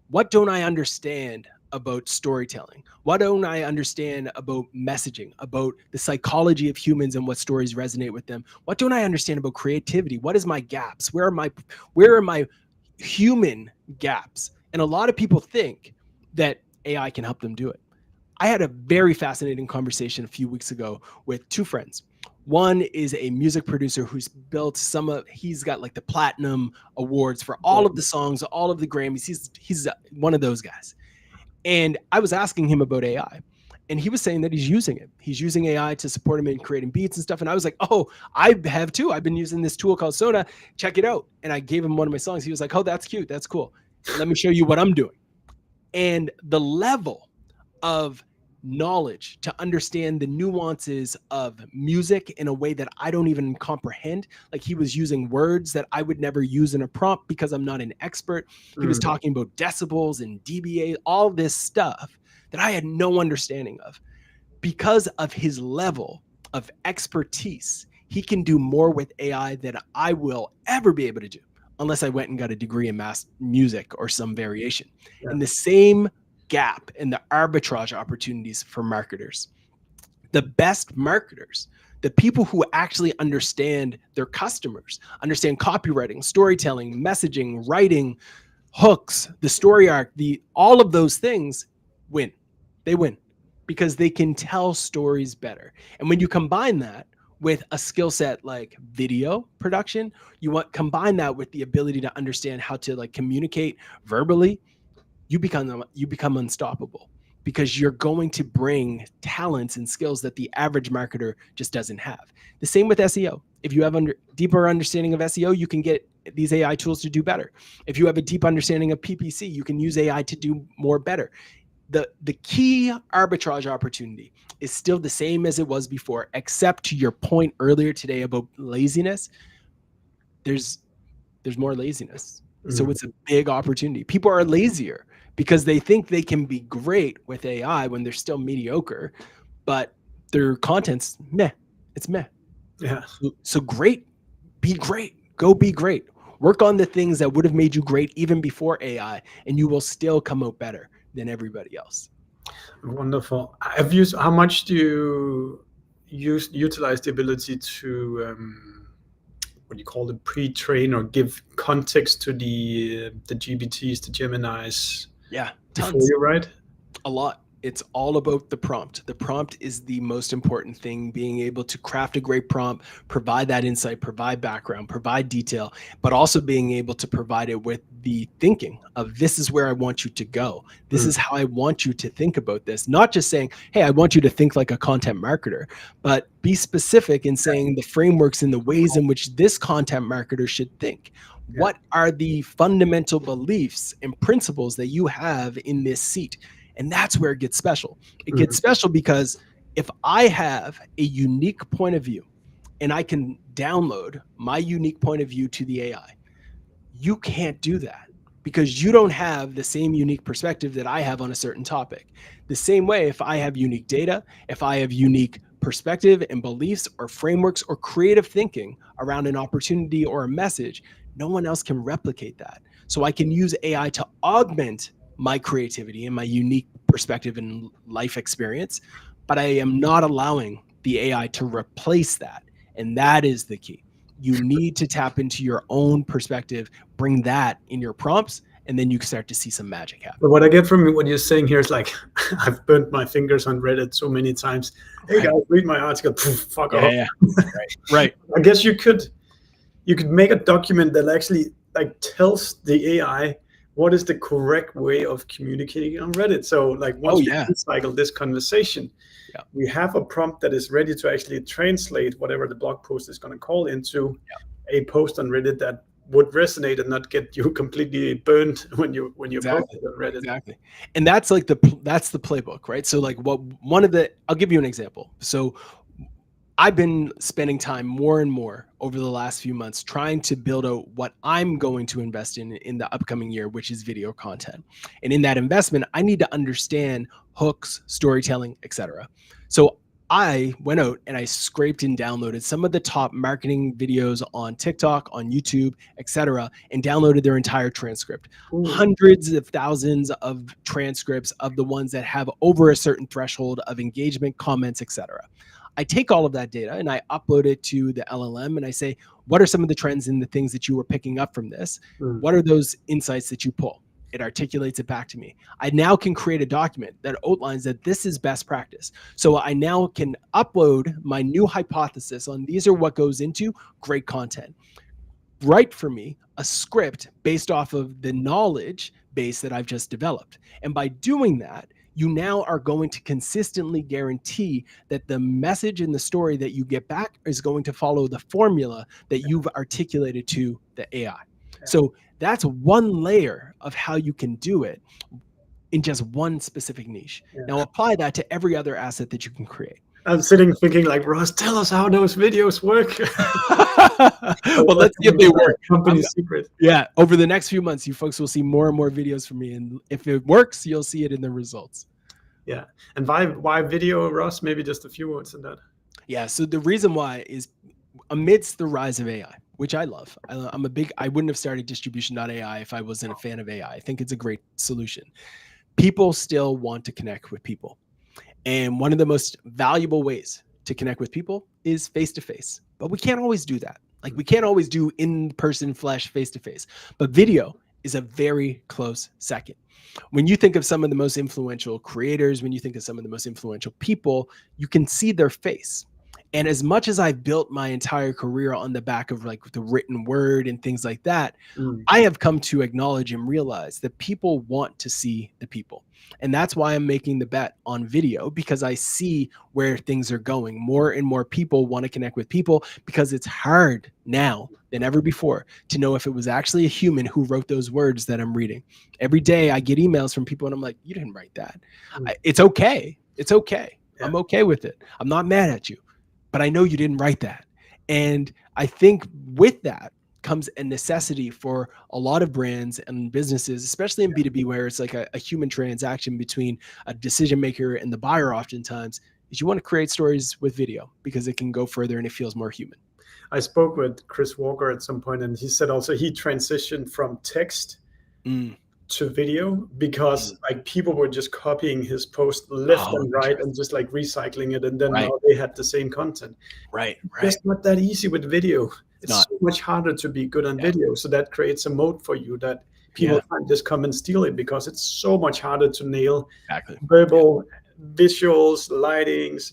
[SPEAKER 2] What don't I understand about storytelling? What don't I understand about messaging, about the psychology of humans and what stories resonate with them? What don't I understand about creativity? What is my gaps? Where are my human gaps? And a lot of people think that AI can help them do it. I had a very fascinating conversation a few weeks ago with two friends. One is a music producer who's built he's got like the platinum awards for all of the songs, all of the Grammys. He's one of those guys. And I was asking him about AI, and he was saying that he's using it. He's using AI to support him in creating beats and stuff. And I was like, oh, I have too. I've been using this tool called Soda. Check it out. And I gave him one of my songs. He was like, oh, that's cute. That's cool. Let me show you what I'm doing. And the level of knowledge to understand the nuances of music in a way that I don't even comprehend. Like, he was using words that I would never use in a prompt because I'm not an expert. He was talking about decibels and dBA, all this stuff that I had no understanding of. Because of his level of expertise, he can do more with AI than I will ever be able to do unless I went and got a degree in mass music or some variation. Yeah. And the same gap in the arbitrage opportunities for marketers. The best marketers, the people who actually understand their customers, understand copywriting, storytelling, messaging, writing, hooks, the story arc, all of those things win. They win because they can tell stories better. And when you combine that with a skill set like video production, combine that with the ability to understand how to like communicate verbally, you become unstoppable because you're going to bring talents and skills that the average marketer just doesn't have. The same with SEO. If you have deeper understanding of SEO, you can get these AI tools to do better. If you have a deep understanding of PPC, you can use AI to do more better. The key arbitrage opportunity is still the same as it was before, except to your point earlier today about laziness. There's more laziness. So it's a big opportunity. People are lazier because they think they can be great with AI when they're still mediocre, but their content's meh. It's meh.
[SPEAKER 1] Yeah.
[SPEAKER 2] So great. Be great. Go be great. Work on the things that would have made you great even before AI, and you will still come out better than everybody else.
[SPEAKER 1] Wonderful. How much do you utilize the ability to what do you call it, pre-train or give context to the GPTs, the Geminis?
[SPEAKER 2] Yeah,
[SPEAKER 1] before
[SPEAKER 2] tons.
[SPEAKER 1] you write?
[SPEAKER 2] A lot. It's all about the prompt. The prompt is the most important thing, being able to craft a great prompt, provide that insight, provide background, provide detail, but also being able to provide it with the thinking of this is where I want you to go. This is how I want you to think about this. Not just saying, hey, I want you to think like a content marketer, but be specific in saying the frameworks and the ways in which this content marketer should think. What are the fundamental beliefs and principles that you have in this seat? And that's where it gets special. It gets special because if I have a unique point of view and I can download my unique point of view to the AI, you can't do that because you don't have the same unique perspective that I have on a certain topic. The same way, if I have unique data, if I have unique perspective and beliefs or frameworks or creative thinking around an opportunity or a message, no one else can replicate that. So I can use AI to augment my creativity and my unique perspective and life experience, but I am not allowing the AI to replace that. And that is the key. You need to tap into your own perspective, bring that in your prompts, and then you can start to see some magic happen.
[SPEAKER 1] But what I get from what you're saying here is like, I've burnt my fingers on Reddit so many times. Hey guys, read my article. Fuck off.
[SPEAKER 2] Yeah. Right.
[SPEAKER 1] I guess you could make a document that actually like tells the AI what is the correct way of communicating on Reddit? So like once we recycle this conversation, we have a prompt that is ready to actually translate whatever the blog post is going to call into a post on Reddit that would resonate and not get you completely burned when you post it on Reddit.
[SPEAKER 2] Exactly. And that's like that's the playbook, right? So like I'll give you an example. So I've been spending time more and more over the last few months trying to build out what I'm going to invest in the upcoming year, which is video content. And in that investment, I need to understand hooks, storytelling, etc. So I went out and I scraped and downloaded some of the top marketing videos on TikTok, on YouTube, etc., and downloaded their entire transcript. Ooh. Hundreds of thousands of transcripts of the ones that have over a certain threshold of engagement, comments, etc. I take all of that data and I upload it to the LLM and I say, what are some of the trends and the things that you were picking up from this? What are those insights that you pull? It articulates it back to me. I now can create a document that outlines that this is best practice. So I now can upload my new hypothesis on these are what goes into great content. Write for me a script based off of the knowledge base that I've just developed. And by doing that, you now are going to consistently guarantee that the message and the story that you get back is going to follow the formula that you've articulated to the AI. So that's one layer of how you can do it in just one specific niche. Now apply that to every other asset that you can create.
[SPEAKER 1] I'm sitting thinking like, Ross, tell us how those videos work.
[SPEAKER 2] Well, let's see if they work.
[SPEAKER 1] Company secret.
[SPEAKER 2] Yeah, over the next few months, you folks will see more and more videos from me. And if it works, you'll see it in the results.
[SPEAKER 1] Yeah. And why video, Ross? Maybe just a few words on that.
[SPEAKER 2] Yeah. So the reason why is amidst the rise of AI, which I love. I wouldn't have started distribution.ai if I wasn't a fan of AI. I think it's a great solution. People still want to connect with people. And one of the most valuable ways to connect with people is face-to-face. But we can't always do that. Like we can't always do in-person flesh face-to-face. But video is a very close second. When you think of some of the most influential creators, when you think of some of the most influential people, you can see their face. And as much as I've built my entire career on the back of like the written word and things like that, I have come to acknowledge and realize that people want to see the people. And that's why I'm making the bet on video, because I see where things are going. More and more people want to connect with people because it's hard now than ever before to know if it was actually a human who wrote those words that I'm reading. Every day I get emails from people and I'm like, you didn't write that. It's okay. It's okay. Yeah. I'm okay with it. I'm not mad at you. But I know you didn't write that. And I think with that comes a necessity for a lot of brands and businesses, especially in B2B, where it's like a human transaction between a decision maker and the buyer oftentimes, is you want to create stories with video because it can go further and it feels more human.
[SPEAKER 1] I spoke with Chris Walker at some point, and he said also he transitioned from text to video because like people were just copying his post left and right and just like recycling it, and then now they had the same content. It's not that easy with video. It's so much harder to be good on video. So that creates a moat for you that people can't just come and steal it, because it's so much harder to nail verbal, visuals, lightings,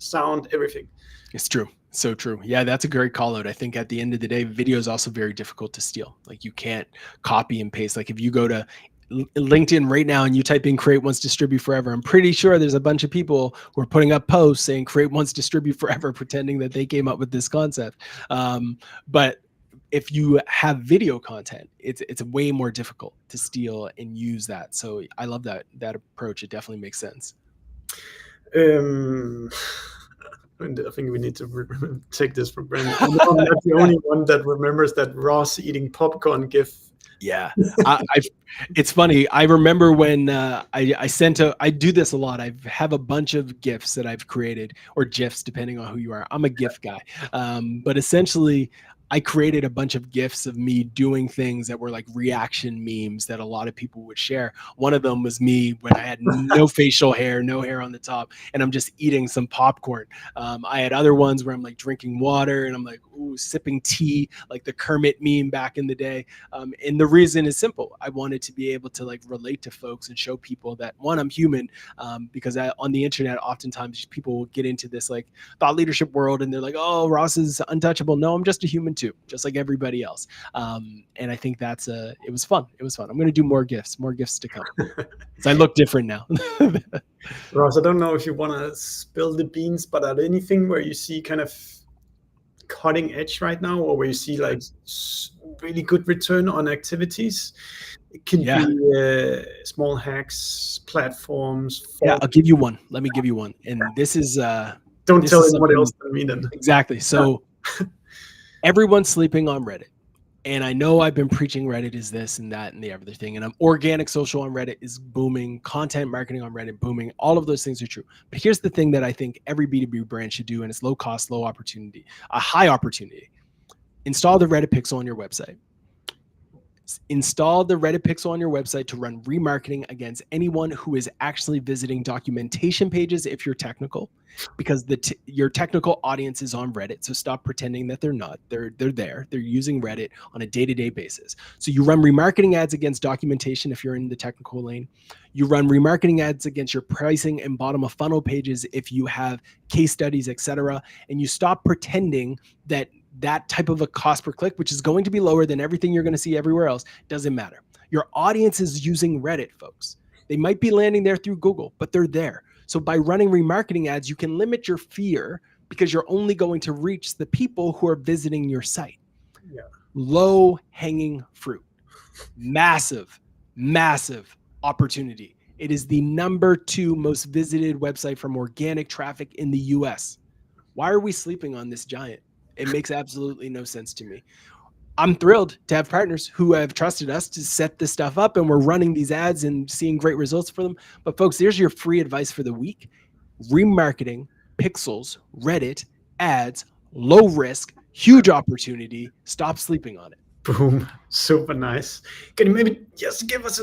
[SPEAKER 1] sound, everything.
[SPEAKER 2] It's true. So true. Yeah, that's a great call out. I think at the end of the day, video is also very difficult to steal. Like you can't copy and paste. Like if you go to LinkedIn right now and you type in create once, distribute forever, I'm pretty sure there's a bunch of people who are putting up posts saying create once, distribute forever, pretending that they came up with this concept. But if you have video content, it's way more difficult to steal and use that. So I love that approach. It definitely makes sense.
[SPEAKER 1] I think we need to take this for granted. I'm not the only one that remembers that Ross eating popcorn gif.
[SPEAKER 2] Yeah, it's funny. I remember when I do this a lot. I have a bunch of GIFs that I've created, or GIFs, depending on who you are. I'm a GIF guy. But essentially, I created a bunch of GIFs of me doing things that were like reaction memes that a lot of people would share. One of them was me when I had no facial hair, no hair on the top, and I'm just eating some popcorn. I had other ones where I'm like drinking water and I'm like, ooh, sipping tea, like the Kermit meme back in the day. And the reason is simple. I wanted to be able to like relate to folks and show people that, one, I'm human, because on the internet, oftentimes people will get into this like thought leadership world and they're like, oh, Ross is untouchable. No, I'm just a human too, just like everybody else. And I think it was fun. It was fun. I'm going to do more gifts to come. So I look different now.
[SPEAKER 1] Ross, I don't know if you want to spill the beans, but are there anything where you see kind of cutting edge right now, or where you see like really good return on activities? It can be small hacks, platforms.
[SPEAKER 2] Yeah, I'll give you one. Let me give you one. And this is
[SPEAKER 1] don't tell anyone else than me then.
[SPEAKER 2] Exactly. So everyone's sleeping on Reddit. And I know I've been preaching Reddit is this and that and the other thing. And organic social on Reddit is booming. Content marketing on Reddit booming. All of those things are true. But here's the thing that I think every B2B brand should do, and it's low cost, low opportunity, a high opportunity. Install the Reddit pixel on your website. Install the Reddit pixel on your website to run remarketing against anyone who is actually visiting documentation pages if you're technical, because your technical audience is on Reddit. So stop pretending that they're not. They're there. They're using Reddit on a day-to-day basis. So you run remarketing ads against documentation if you're in the technical lane. You run remarketing ads against your pricing and bottom of funnel pages if you have case studies, etc. And you stop pretending that type of a cost per click, which is going to be lower than everything you're going to see everywhere else, doesn't matter. Your audience is using Reddit, folks. They might be landing there through Google, but they're there. So by running remarketing ads, you can limit your fear because you're only going to reach the people who are visiting your site.
[SPEAKER 1] Yeah.
[SPEAKER 2] Low hanging fruit. Massive, massive opportunity. It is the #2 most visited website from organic traffic in the US. Why are we sleeping on this giant? It makes absolutely no sense to me. I'm thrilled to have partners who have trusted us to set this stuff up, and we're running these ads and seeing great results for them. But folks, there's your free advice for the week. Remarketing, pixels, Reddit, ads, low risk, huge opportunity. Stop sleeping on it.
[SPEAKER 1] Boom. Super nice. Can you maybe just give us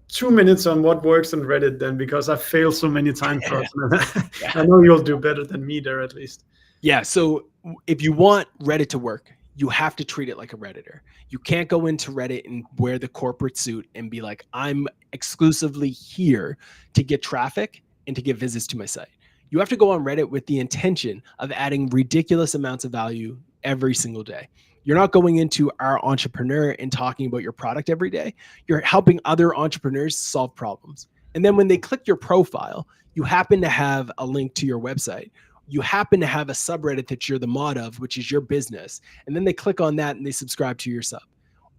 [SPEAKER 1] 2 minutes on what works on Reddit then? Because I failed so many times. I know you'll do better than me there at least.
[SPEAKER 2] Yeah. So if you want Reddit to work, you have to treat it like a Redditor. You can't go into Reddit and wear the corporate suit and be like, I'm exclusively here to get traffic and to get visits to my site. You have to go on Reddit with the intention of adding ridiculous amounts of value every single day. You're not going into Our Entrepreneur and talking about your product every day. You're helping other entrepreneurs solve problems. And then when they click your profile, you happen to have a link to your website. You happen to have a subreddit that you're the mod of, which is your business. And then they click on that and they subscribe to your sub.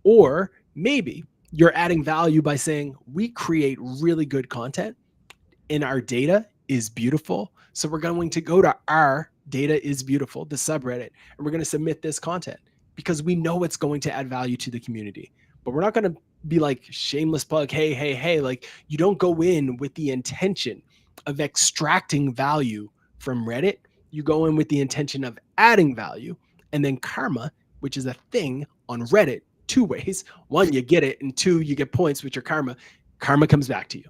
[SPEAKER 2] Or maybe you're adding value by saying, we create really good content and our data is beautiful. So we're going to go to our data is beautiful, the subreddit, and we're going to submit this content because we know it's going to add value to the community. But we're not going to be like shameless plug. Hey, like you don't go in with the intention of extracting value from Reddit. You go in with the intention of adding value, and then karma, which is a thing on Reddit, 2 ways. 1, you get it, and 2, you get points, which are karma. Karma comes back to you.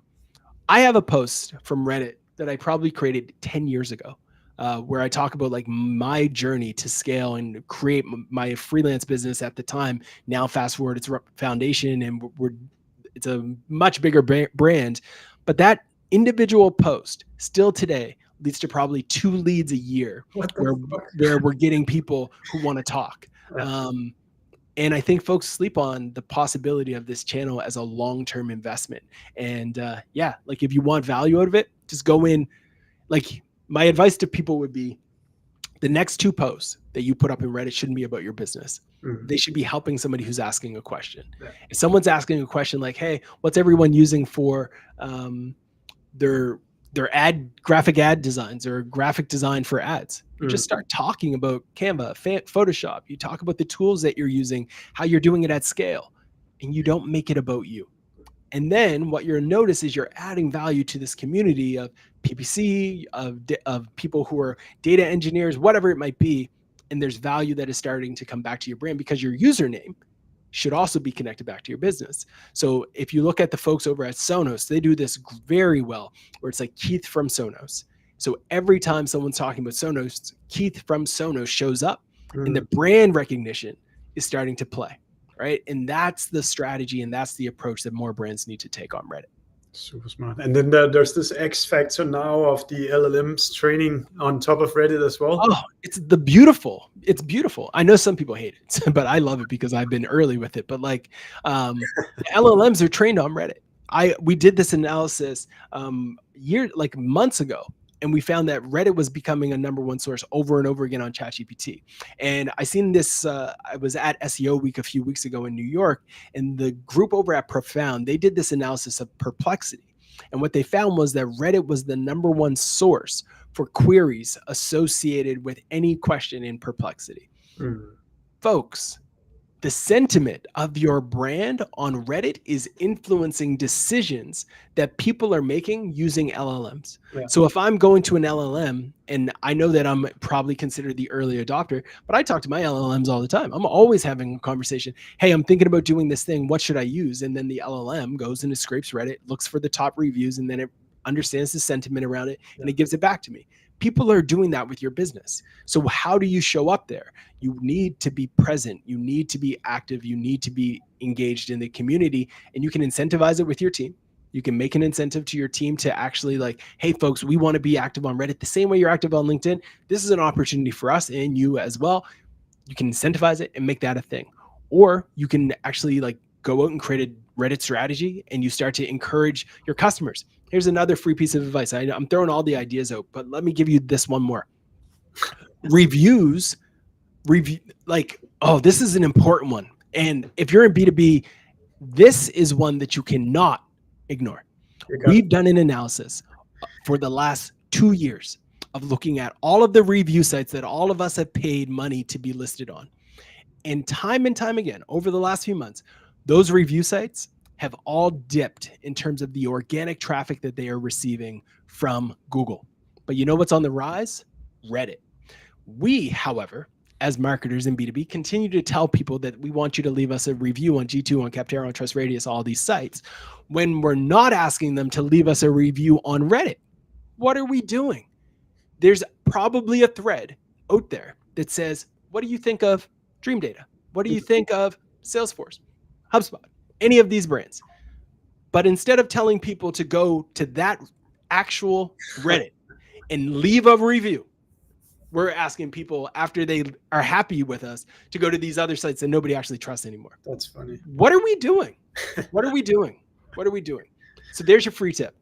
[SPEAKER 2] I have a post from Reddit that I probably created 10 years ago, where I talk about like my journey to scale and create my freelance business at the time. Now, fast forward, it's foundation, and it's a much bigger brand. But that individual post still today leads to probably 2 leads a year where we're getting people who want to talk. And I think folks sleep on the possibility of this channel as a long-term investment. And like if you want value out of it, just go in. Like my advice to people would be the next 2 posts that you put up in Reddit shouldn't be about your business. Mm-hmm. They should be helping somebody who's asking a question. Yeah. If someone's asking a question like, hey, what's everyone using for their graphic ad designs or graphic design for ads? You just start talking about Canva, Photoshop. You talk about the tools that you're using, how you're doing it at scale, and you don't make it about you. And then what you'll notice is you're adding value to this community of PPC, of people who are data engineers, whatever it might be. And there's value that is starting to come back to your brand because your username should also be connected back to your business. So if you look at the folks over at Sonos, they do this very well, where it's like Keith from Sonos. So every time someone's talking about Sonos, Keith from Sonos shows up, and the brand recognition is starting to play, right? And that's the strategy, and that's the approach that more brands need to take on Reddit.
[SPEAKER 1] Super smart. And then there's this X factor now of the LLMs training on top of Reddit as well.
[SPEAKER 2] Oh, it's beautiful. I know some people hate it, but I love it because I've been early with it. But like, LLMs are trained on Reddit. We did this analysis months ago, and we found that Reddit was becoming a #1 source over and over again on ChatGPT. And I seen this. I was at SEO Week a few weeks ago in New York, and the group over at Profound, they did this analysis of perplexity. And what they found was that Reddit was the #1 source for queries associated with any question in perplexity. Folks, the sentiment of your brand on Reddit is influencing decisions that people are making using LLMs.
[SPEAKER 1] Yeah.
[SPEAKER 2] So if I'm going to an LLM, and I know that I'm probably considered the early adopter, but I talk to my LLMs all the time. I'm always having a conversation. Hey, I'm thinking about doing this thing. What should I use? And then the LLM goes and it scrapes Reddit, looks for the top reviews, and then it understands the sentiment around it, and it gives it back to me. People are doing that with your business. So how do you show up there? You need to be present. You need to be active. You need to be engaged in the community, and you can incentivize it with your team. You can make an incentive to your team to actually like, hey folks, we want to be active on Reddit the same way you're active on LinkedIn. This is an opportunity for us and you as well. You can incentivize it and make that a thing. Or you can actually like go out and create a Reddit strategy, and you start to encourage your customers. Here's another free piece of advice. I'm throwing all the ideas out, but let me give you this one more. Review, this is an important one. And if you're in B2B, this is one that you cannot ignore. We've done an analysis for the last 2 years of looking at all of the review sites that all of us have paid money to be listed on. And time again, over the last few months, those review sites have all dipped in terms of the organic traffic that they are receiving from Google. But you know what's on the rise? Reddit. We, however, as marketers in B2B, continue to tell people that we want you to leave us a review on G2, on Capterra, on Trust Radius, all these sites, when we're not asking them to leave us a review on Reddit. What are we doing? There's probably a thread out there that says, what do you think of Dream Data? What do you think of Salesforce, HubSpot, any of these brands? But instead of telling people to go to that actual Reddit and leave a review, we're asking people after they are happy with us to go to these other sites that nobody actually trusts anymore.
[SPEAKER 1] That's funny.
[SPEAKER 2] What are we doing? What are we doing? What are we doing? So there's your free tip.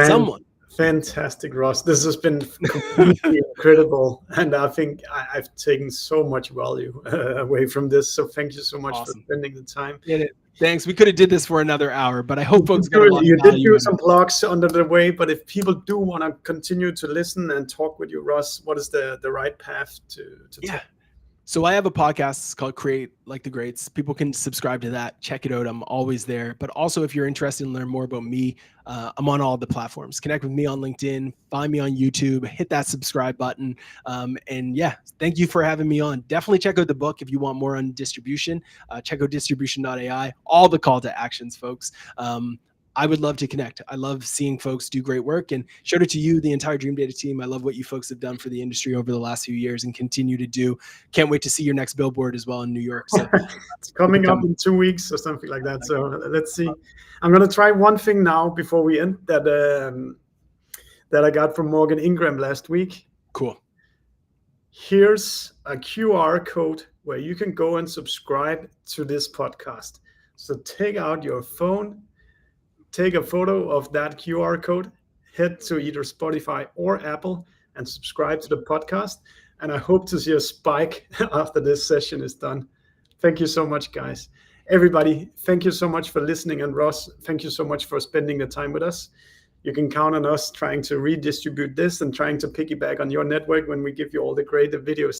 [SPEAKER 2] Someone.
[SPEAKER 1] Fantastic, Ross. This has been completely incredible. And I think I've taken so much value away from this. So thank you so much for spending the time.
[SPEAKER 2] Thanks. We could have did this for another hour, but I hope folks got a lot of
[SPEAKER 1] value. You did do some blogs under the way, but if people do want to continue to listen and talk with you, Ross, what is the right path to take?
[SPEAKER 2] So I have a podcast called Create Like the Greats. People can subscribe to that. Check it out. I'm always there. But also, if you're interested in learning more about me, I'm on all the platforms. Connect with me on LinkedIn. Find me on YouTube. Hit that subscribe button. And yeah, thank you for having me on. Definitely check out the book if you want more on distribution. Check out distribution.ai. All the call to actions, folks. I would love to connect. I love seeing folks do great work, and shout out to you, the entire Dream Data team. I love what you folks have done for the industry over the last few years and continue to do. Can't wait to see your next billboard as well in New York. So
[SPEAKER 1] it's coming up in 2 weeks or something like that. So let's see. I'm going to try one thing now before we end that I got from Morgan Ingram last week.
[SPEAKER 2] Cool.
[SPEAKER 1] Here's a QR code where you can go and subscribe to this podcast. So take out your phone, take a photo of that QR code, head to either Spotify or Apple and subscribe to the podcast. And I hope to see a spike after this session is done. Thank you so much, guys. Everybody, thank you so much for listening. And Ross, thank you so much for spending the time with us. You can count on us trying to redistribute this and trying to piggyback on your network when we give you all the great videos